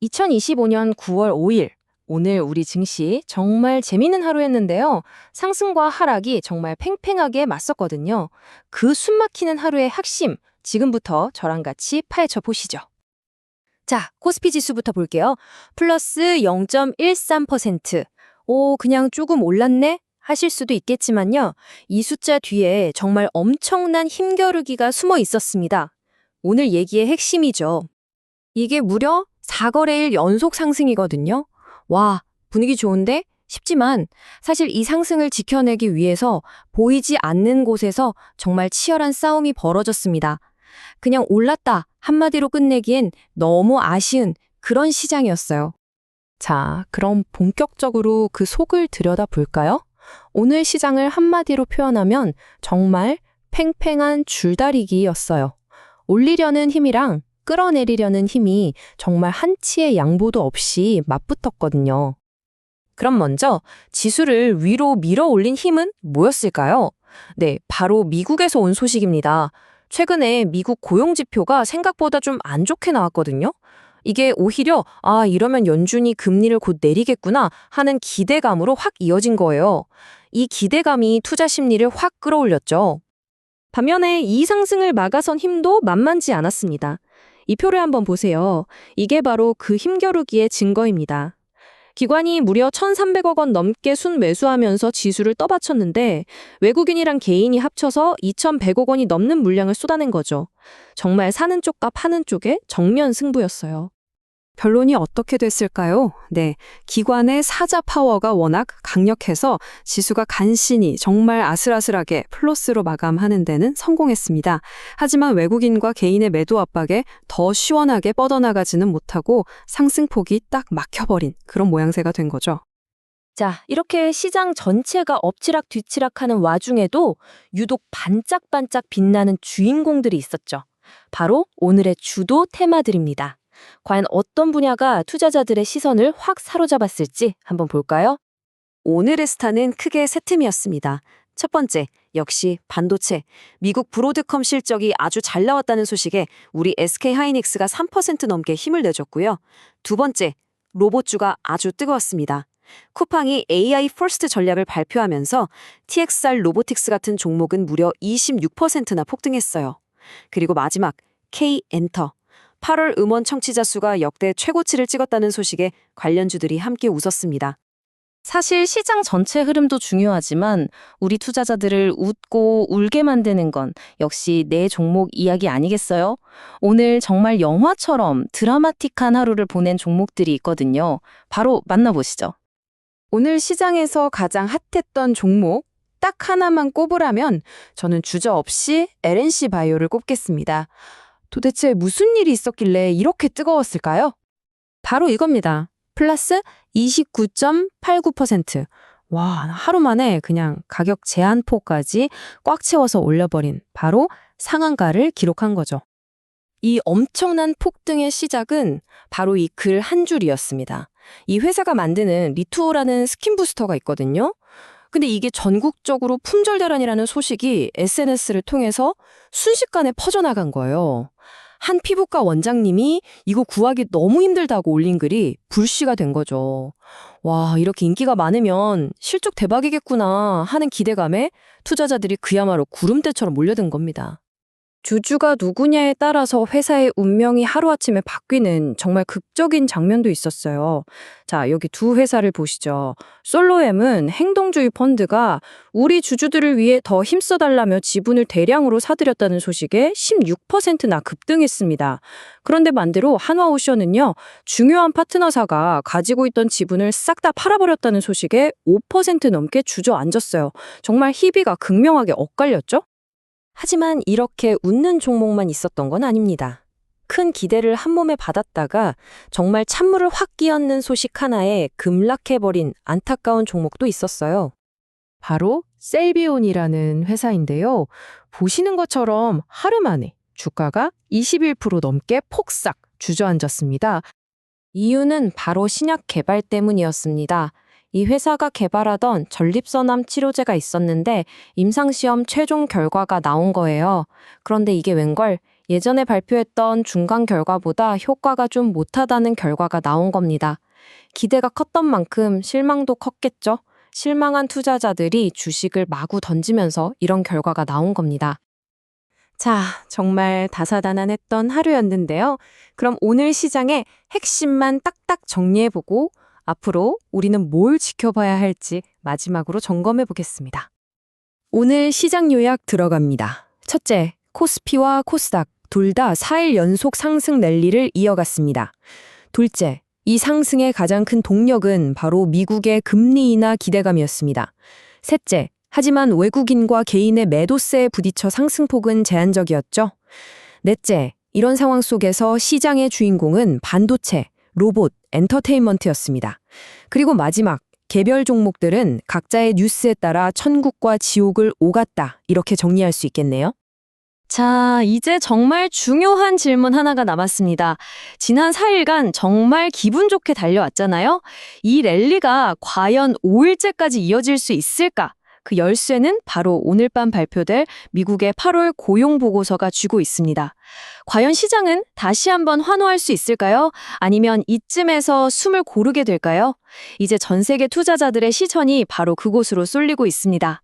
2025년 9월 5일, 오늘 우리 증시 정말 재미있는 하루였는데요. 상승과 하락이 정말 팽팽하게 맞섰거든요. 그 숨막히는 하루의 핵심, 지금부터 저랑 같이 파헤쳐 보시죠. 자, 코스피 지수부터 볼게요. 플러스 0.13%. 오, 그냥 조금 올랐네? 하실 수도 있겠지만요. 이 숫자 뒤에 정말 엄청난 힘겨루기가 숨어 있었습니다. 오늘 얘기의 핵심이죠. 이게 무려 4거래일 연속 상승이거든요. 와, 분위기 좋은데? 싶지만 사실 이 상승을 지켜내기 위해서 보이지 않는 곳에서 정말 치열한 싸움이 벌어졌습니다. 그냥 올랐다 한마디로 끝내기엔 너무 아쉬운 그런 시장이었어요. 자, 그럼 본격적으로 그 속을 들여다볼까요? 오늘 시장을 한마디로 표현하면 정말 팽팽한 줄다리기였어요. 올리려는 힘이랑 끌어내리려는 힘이 정말 한치의 양보도 없이 맞붙었거든요. 그럼 먼저 지수를 위로 밀어 올린 힘은 뭐였을까요? 네, 바로 미국에서 온 소식입니다. 최근에 미국 고용지표가 생각보다 좀 안 좋게 나왔거든요. 이게 오히려 이러면 연준이 금리를 곧 내리겠구나 하는 기대감으로 확 이어진 거예요. 이 기대감이 투자 심리를 확 끌어올렸죠. 반면에 이 상승을 막아선 힘도 만만치 않았습니다. 이 표를 한번 보세요. 이게 바로 그 힘겨루기의 증거입니다. 기관이 무려 1,300억 원 넘게 순매수하면서 지수를 떠받쳤는데 외국인이랑 개인이 합쳐서 2,100억 원이 넘는 물량을 쏟아낸 거죠. 정말 사는 쪽과 파는 쪽의 정면 승부였어요. 결론이 어떻게 됐을까요? 네, 기관의 사자 파워가 워낙 강력해서 지수가 간신히 정말 아슬아슬하게 플러스로 마감하는 데는 성공했습니다. 하지만 외국인과 개인의 매도 압박에 더 시원하게 뻗어나가지는 못하고 상승폭이 딱 막혀버린 그런 모양새가 된 거죠. 자, 이렇게 시장 전체가 엎치락뒤치락하는 와중에도 유독 반짝반짝 빛나는 주인공들이 있었죠. 바로 오늘의 주도 테마들입니다. 과연 어떤 분야가 투자자들의 시선을 확 사로잡았을지 한번 볼까요? 오늘의 스타는 크게 세 틈이었습니다. 첫 번째, 역시 반도체. 미국 브로드컴 실적이 아주 잘 나왔다는 소식에 우리 SK하이닉스가 3% 넘게 힘을 내줬고요. 두 번째, 로봇주가 아주 뜨거웠습니다. 쿠팡이 AI 퍼스트 전략을 발표하면서 TXR 로보틱스 같은 종목은 무려 26%나 폭등했어요. 그리고 마지막, K엔터. 8월 음원 청취자 수가 역대 최고치를 찍었다는 소식에 관련주들이 함께 웃었습니다. 사실 시장 전체 흐름도 중요하지만 우리 투자자들을 웃고 울게 만드는 건 역시 내 종목 이야기 아니겠어요? 오늘 정말 영화처럼 드라마틱한 하루를 보낸 종목들이 있거든요. 바로 만나보시죠. 오늘 시장에서 가장 핫했던 종목 딱 하나만 꼽으라면 저는 주저없이 LNC 바이오를 꼽겠습니다. 도대체 무슨 일이 있었길래 이렇게 뜨거웠을까요? 바로 이겁니다. 플러스 29.89%. 와, 하루 만에 그냥 가격 제한폭까지 꽉 채워서 올려버린 바로 상한가를 기록한 거죠. 이 엄청난 폭등의 시작은 바로 이 글 한 줄이었습니다. 이 회사가 만드는 리투오라는 스킨 부스터가 있거든요. 근데 이게 전국적으로 품절 대란이라는 소식이 SNS를 통해서 순식간에 퍼져나간 거예요. 한 피부과 원장님이 이거 구하기 너무 힘들다고 올린 글이 불씨가 된 거죠. 와, 이렇게 인기가 많으면 실적 대박이겠구나 하는 기대감에 투자자들이 그야말로 구름대처럼 몰려든 겁니다. 주주가 누구냐에 따라서 회사의 운명이 하루아침에 바뀌는 정말 극적인 장면도 있었어요. 자, 여기 두 회사를 보시죠. 솔로엠은 행동주의 펀드가 우리 주주들을 위해 더 힘써달라며 지분을 대량으로 사들였다는 소식에 16%나 급등했습니다. 그런데 반대로 한화오션은요, 중요한 파트너사가 가지고 있던 지분을 싹 다 팔아버렸다는 소식에 5% 넘게 주저앉았어요. 정말 희비가 극명하게 엇갈렸죠? 하지만 이렇게 웃는 종목만 있었던 건 아닙니다. 큰 기대를 한 몸에 받았다가 정말 찬물을 확 끼얹는 소식 하나에 급락해버린 안타까운 종목도 있었어요. 바로 셀비온이라는 회사인데요. 보시는 것처럼 하루 만에 주가가 21% 넘게 폭삭 주저앉았습니다. 이유는 바로 신약 개발 때문이었습니다. 이 회사가 개발하던 전립선암 치료제가 있었는데 임상시험 최종 결과가 나온 거예요. 그런데 이게 웬걸 예전에 발표했던 중간 결과보다 효과가 좀 못하다는 결과가 나온 겁니다. 기대가 컸던 만큼 실망도 컸겠죠? 실망한 투자자들이 주식을 마구 던지면서 이런 결과가 나온 겁니다. 자, 정말 다사다난했던 하루였는데요. 그럼 오늘 시장의 핵심만 딱딱 정리해보고 앞으로 우리는 뭘 지켜봐야 할지 마지막으로 점검해 보겠습니다. 오늘 시장 요약 들어갑니다. 첫째, 코스피와 코스닥 둘 다 4일 연속 상승 랠리를 이어갔습니다. 둘째, 이 상승의 가장 큰 동력은 바로 미국의 금리 인하 기대감이었습니다. 셋째, 하지만 외국인과 개인의 매도세에 부딪혀 상승폭은 제한적이었죠. 넷째, 이런 상황 속에서 시장의 주인공은 반도체, 로봇, 엔터테인먼트였습니다. 그리고 마지막, 개별 종목들은 각자의 뉴스에 따라 천국과 지옥을 오갔다. 이렇게 정리할 수 있겠네요. 자, 이제 정말 중요한 질문 하나가 남았습니다. 지난 4일간 정말 기분 좋게 달려왔잖아요. 이 랠리가 과연 5일째까지 이어질 수 있을까? 그 열쇠는 바로 오늘 밤 발표될 미국의 8월 고용 보고서가 쥐고 있습니다. 과연 시장은 다시 한번 환호할 수 있을까요? 아니면 이쯤에서 숨을 고르게 될까요? 이제 전 세계 투자자들의 시선이 바로 그곳으로 쏠리고 있습니다.